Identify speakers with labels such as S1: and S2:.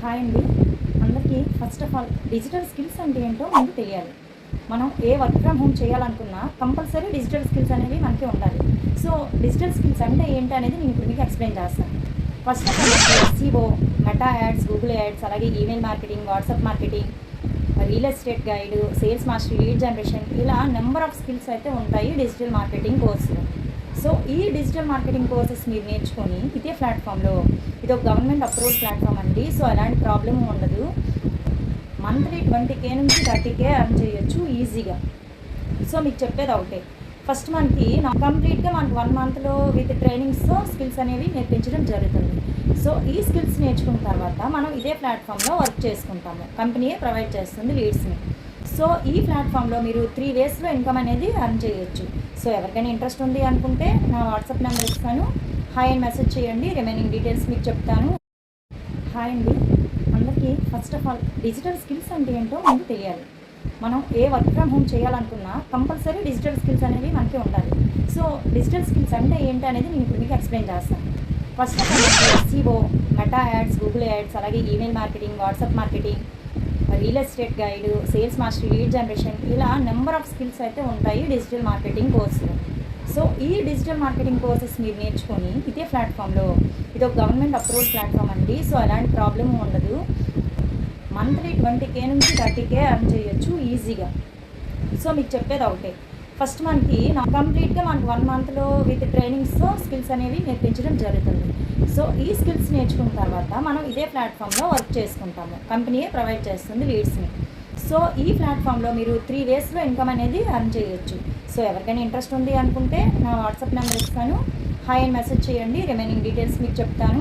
S1: Hi అండి. అందరికీ first of all digital skills అంటే ఏంటో ముందు తెలియాలి. మనం ఏ వర్క్ ఫ్రమ్ హోమ్ చేయాలనుకున్నా కంపల్సరీ డిజిటల్ స్కిల్స్ అనేవి మనకి ఉండాలి. సో డిజిటల్ స్కిల్స్ అంటే ఏంటి అనేది నేను ఇప్పుడు మీకు ఎక్స్ప్లెయిన్ చేస్తాను. First of all SEO, Meta ads, Google ads, అలాగే email marketing, WhatsApp marketing, real estate guide, sales master, lead generation, ఇలా నెంబర్ ఆఫ్ స్కిల్స్ అయితే ఉంటాయి డిజిటల్ మార్కెటింగ్ కోర్సులో. సో ఈ డిజిటల్ మార్కెటింగ్ కోర్సెస్ మీరు నేర్చుకొని ఇదే ప్లాట్ఫామ్లో, ఇది ఒక గవర్నమెంట్ అప్రూవ్డ్ ప్లాట్ఫామ్ అండి. సో అలాంటి ప్రాబ్లం ఉండదు. మంత్లీ 20K నుంచి 30K ఎర్న్ చేయొచ్చు ఈజీగా. సో మీకు చెప్పేది ఒకటే, ఫస్ట్ మనకి కంప్లీట్గా మనకు 1 మంత్లో విత్ ట్రైనింగ్స్తో స్కిల్స్ అనేవి నేర్పించడం జరుగుతుంది. సో ఈ స్కిల్స్ నేర్చుకున్న తర్వాత మనం ఇదే ప్లాట్ఫామ్లో వర్క్ చేసుకుంటాము. కంపెనీయే ప్రొవైడ్ చేస్తుంది లీడ్స్ని. సో ఈ ప్లాట్ఫామ్లో మీరు 3 వేస్లో ఇన్కమ్ అనేది ఎర్న్ చేయొచ్చు. సో ఎవరికైనా ఇంట్రెస్ట్ ఉంది అనుకుంటే నా వాట్సాప్ నెంబర్ ఇస్తాను, హాయ్ అని మెసేజ్ చేయండి. రిమైనింగ్ డీటెయిల్స్ మీకు చెప్తాను. హాయ్ అండి. అందరికీ first of all digital skills అంటే ఏంటో ముందు తెలియాలి. మనం ఏ వర్క్ ఫ్రమ్ హోమ్ చేయాలనుకున్నా కంపల్సరీ డిజిటల్ స్కిల్స్ అనేవి మనకి ఉండాలి. సో డిజిటల్ స్కిల్స్ అంటే ఏంటి అనేది నేను ఇప్పుడు మీకు ఎక్స్ప్లెయిన్ చేస్తాను. First of all SEO, Meta ads, Google ads, అలాగే email marketing, WhatsApp marketing, real estate guide, sales master, lead generation, ఇలా నెంబర్ ఆఫ్ స్కిల్స్ అయితే ఉంటాయి డిజిటల్ మార్కెటింగ్ కోర్సులో. సో ఈ డిజిటల్ మార్కెటింగ్ కోర్సెస్ మీరు నేర్చుకొని ఇదే ప్లాట్ఫామ్లో, ఇది ఒక గవర్నమెంట్ అప్రూవ్డ్ ప్లాట్ఫామ్ అండి. సో అలాంటి ప్రాబ్లం ఉండదు. మంత్లీ 20K నుంచి 30K ఎర్న్ చేయొచ్చు ఈజీగా. సో మీకు చెప్పేది ఒకటే, ఫస్ట్ మనకి కంప్లీట్గా మనకు 1 మంత్లో విత్ ట్రైనింగ్స్తో స్కిల్స్ అనేవి నేర్పించడం జరుగుతుంది. సో ఈ స్కిల్స్ నేర్చుకున్న తర్వాత మనం ఇదే ప్లాట్ఫామ్లో వర్క్ చేసుకుంటాము. కంపెనీయే ప్రొవైడ్ చేస్తుంది లీడ్స్ని. సో ఈ ప్లాట్ఫామ్లో మీరు 3 వేస్లో ఇన్కమ్ అనేది ఎర్న్ చేయొచ్చు. సో ఎవరికైనా ఇంట్రెస్ట్ ఉంది అనుకుంటే నా వాట్సాప్ నెంబర్ ఇస్తాను, హాయ్ అని మెసేజ్ చేయండి. రిమైనింగ్ డీటెయిల్స్ మీకు చెప్తాను.